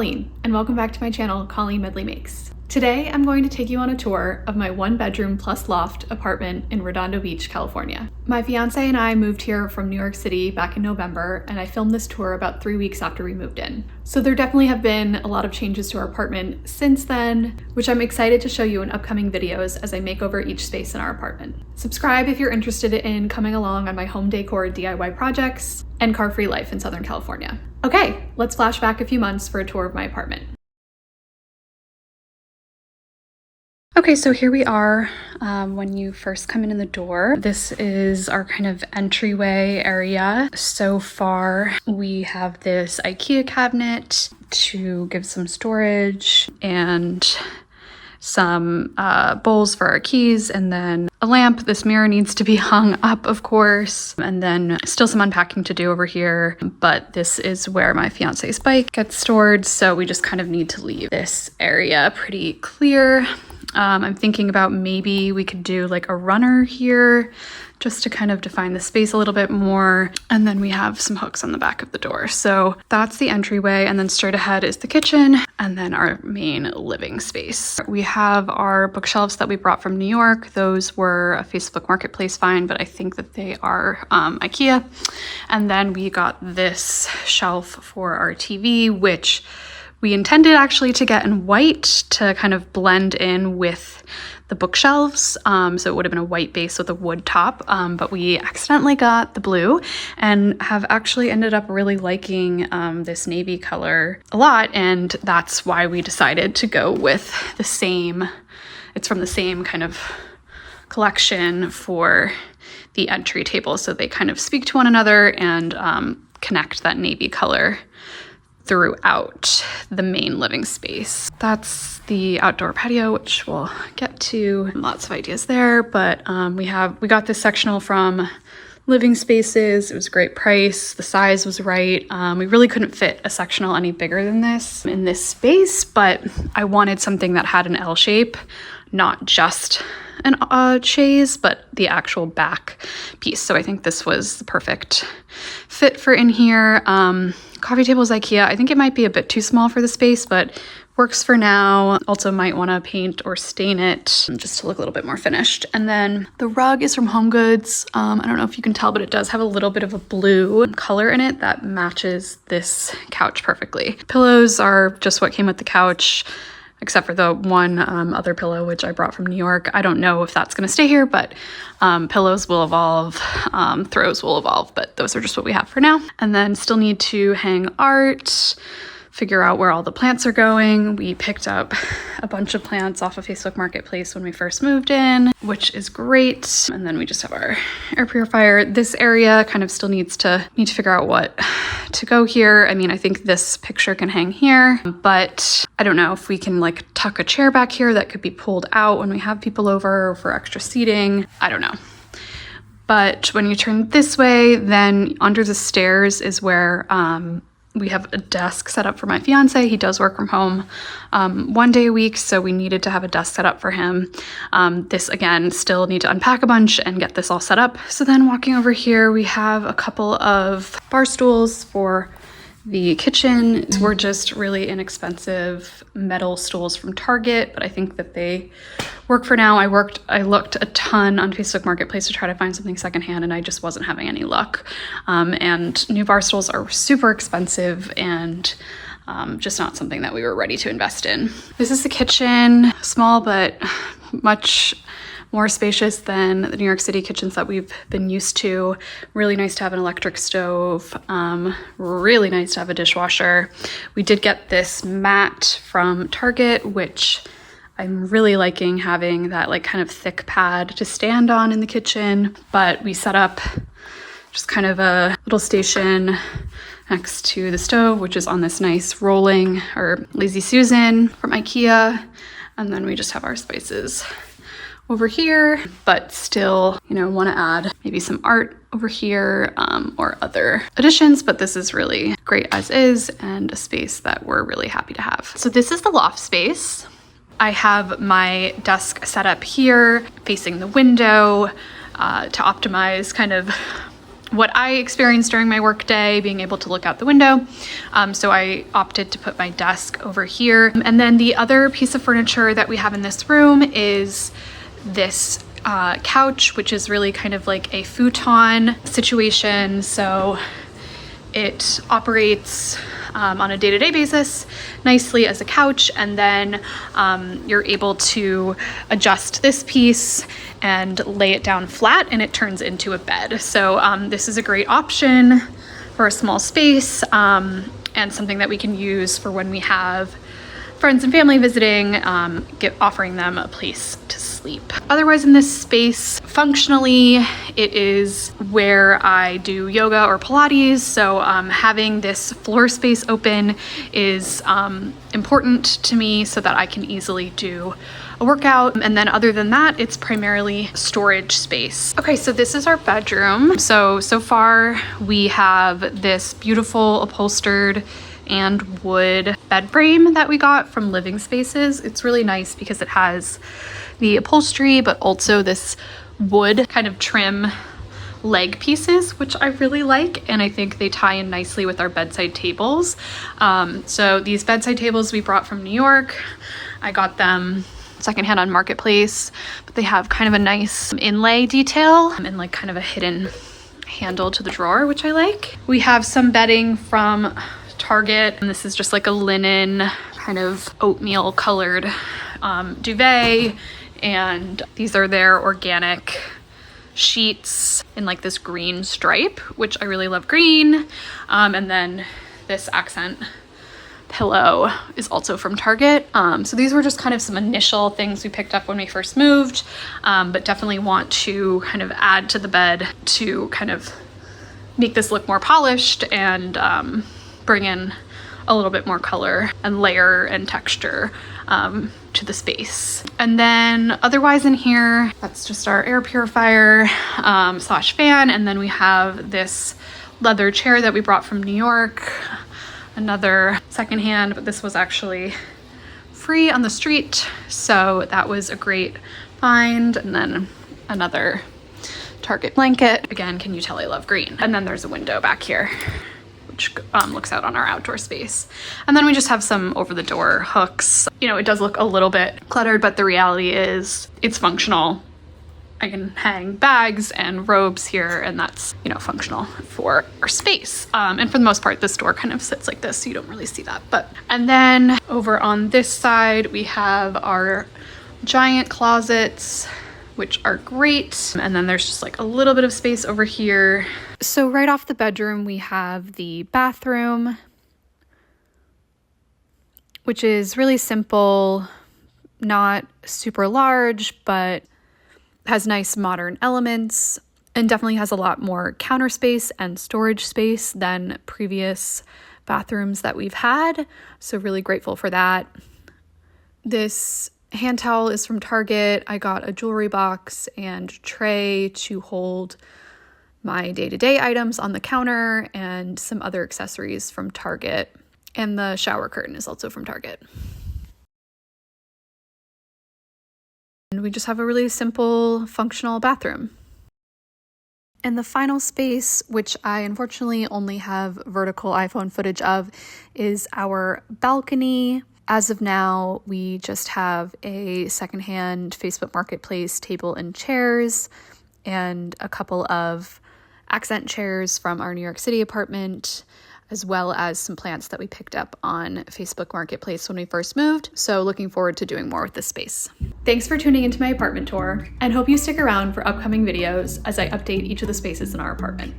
Colleen, and welcome back to my channel, Colleen Medley Makes. Today, I'm going to take you on a tour of my 1-bedroom plus loft apartment in Redondo Beach, California. My fiance and I moved here from New York City back in November, and I filmed this tour about 3 weeks after we moved in. So there definitely have been a lot of changes to our apartment since then, which I'm excited to show you in upcoming videos as I make over each space in our apartment. Subscribe if you're interested in coming along on my home decor DIY projects and car-free life in Southern California. Okay, let's flash back a few months for a tour of my apartment. Okay, so here we are when you first come in the door. This is our kind of entryway area. So far, we have this IKEA cabinet to give some storage and some bowls for our keys, and then a lamp. This mirror needs to be hung up, of course, and then still some unpacking to do over here. But this is where my fiance's bike gets stored, so we just kind of need to leave this area pretty clear. I'm thinking about maybe we could do like a runner here just to kind of define the space a little bit more. And then we have some hooks on the back of the door. So that's the entryway, and then straight ahead is the kitchen and then our main living space. We have our bookshelves that we brought from New York. Those were a Facebook Marketplace find, but I think that they are IKEA. And then we got this shelf for our TV, which we intended actually to get in white to kind of blend in with the bookshelves. So it would have been a white base with a wood top, but we accidentally got the blue and have actually ended up really liking this navy color a lot. And that's why we decided to go with the same, it's from the same kind of collection for the entry table. So they kind of speak to one another and connect that navy color throughout the main living space. That's the outdoor patio, which we'll get to. Lots of ideas there, but we got this sectional from Living Spaces. It was a great price. The size was right. We really couldn't fit a sectional any bigger than this in this space, but I wanted something that had an L shape, not just an chaise, but the actual back piece. So I think this was the perfect fit for in here. Coffee table is IKEA. I think it might be a bit too small for the space, but works for now. Also might want to paint or stain it just to look a little bit more finished. And then the rug is from HomeGoods. I don't know if you can tell, but it does have a little bit of a blue color in it that matches this couch perfectly. Pillows are just what came with the couch, except for the one other pillow, which I brought from New York. I don't know if that's gonna stay here, but pillows will evolve, throws will evolve, but those are just what we have for now. And then still need to hang art, figure out where all the plants are going. We picked up a bunch of plants off of Facebook Marketplace when we first moved in, which is great. And then we just have our air purifier. This area kind of still needs to figure out what to go here. I mean, I think this picture can hang here, but I don't know if we can like tuck a chair back here that could be pulled out when we have people over for extra seating. I don't know. But when you turn this way, then under the stairs is where we have a desk set up for my fiance. He does work from home 1 day a week, so we needed to have a desk set up for him. This, again, still need to unpack a bunch and get this all set up. So then walking over here, we have a couple of bar stools for the kitchen. These were just really inexpensive metal stools from Target, but I think that they work for now. I looked a ton on Facebook Marketplace to try to find something secondhand, and I just wasn't having any luck. And new bar stools are super expensive and just not something that we were ready to invest in. This is the kitchen, small but much more spacious than the New York City kitchens that we've been used to. Really nice to have an electric stove, really nice to have a dishwasher. We did get this mat from Target, which I'm really liking, having that like kind of thick pad to stand on in the kitchen. But we set up just kind of a little station next to the stove, which is on this nice rolling or Lazy Susan from IKEA. And then we just have our spices over here, but still, you know, want to add maybe some art over here or other additions, but this is really great as is and a space that we're really happy to have. So this is the loft space. I have my desk set up here facing the window to optimize kind of what I experienced during my work day, being able to look out the window. So I opted to put my desk over here. And then the other piece of furniture that we have in this room is this couch, which is really kind of like a futon situation. So it operates on a day-to-day basis nicely as a couch, and then you're able to adjust this piece and lay it down flat and it turns into a bed. So this is a great option for a small space, and something that we can use for when we have friends and family visiting, offering them a place to sleep. Otherwise in this space, functionally, it is where I do yoga or Pilates. So having this floor space open is important to me so that I can easily do a workout. And then other than that, it's primarily storage space. Okay, so this is our bedroom. So far we have this beautiful upholstered and wood bed frame that we got from Living Spaces. It's really nice because it has the upholstery, but also this wood kind of trim leg pieces, which I really like, and I think they tie in nicely with our bedside tables. So these bedside tables we brought from New York. I got them secondhand on Marketplace, but they have kind of a nice inlay detail and like kind of a hidden handle to the drawer, which I like. We have some bedding from Target, and this is just like a linen kind of oatmeal colored duvet, and these are their organic sheets in like this green stripe, which I really love green. And then this accent pillow is also from Target. So these were just kind of some initial things we picked up when we first moved, but definitely want to kind of add to the bed to kind of make this look more polished and bring in a little bit more color and layer and texture to the space. And then otherwise in here, that's just our air purifier slash fan. And then we have this leather chair that we brought from New York, another secondhand, but this was actually free on the street. So that was a great find. And then another Target blanket. Again, can you tell I love green? And then there's a window back here, which looks out on our outdoor space. And then we just have some over the door hooks. You know, it does look a little bit cluttered, but the reality is it's functional. I can hang bags and robes here, and that's, you know, functional for our space. And for the most part, this door kind of sits like this, so you don't really see that. And then over on this side, we have our giant closets, which are great. And then there's just like a little bit of space over here. So right off the bedroom, we have the bathroom, which is really simple, not super large, but has nice modern elements and definitely has a lot more counter space and storage space than previous bathrooms that we've had. So really grateful for that. This hand towel is from Target. I got a jewelry box and tray to hold my day-to-day items on the counter and some other accessories from Target. And the shower curtain is also from Target. And we just have a really simple, functional bathroom. And the final space, which I unfortunately only have vertical iPhone footage of, is our balcony. As of now, we just have a secondhand Facebook Marketplace table and chairs and a couple of accent chairs from our New York City apartment, as well as some plants that we picked up on Facebook Marketplace when we first moved. So looking forward to doing more with this space. Thanks for tuning into my apartment tour, and hope you stick around for upcoming videos as I update each of the spaces in our apartment.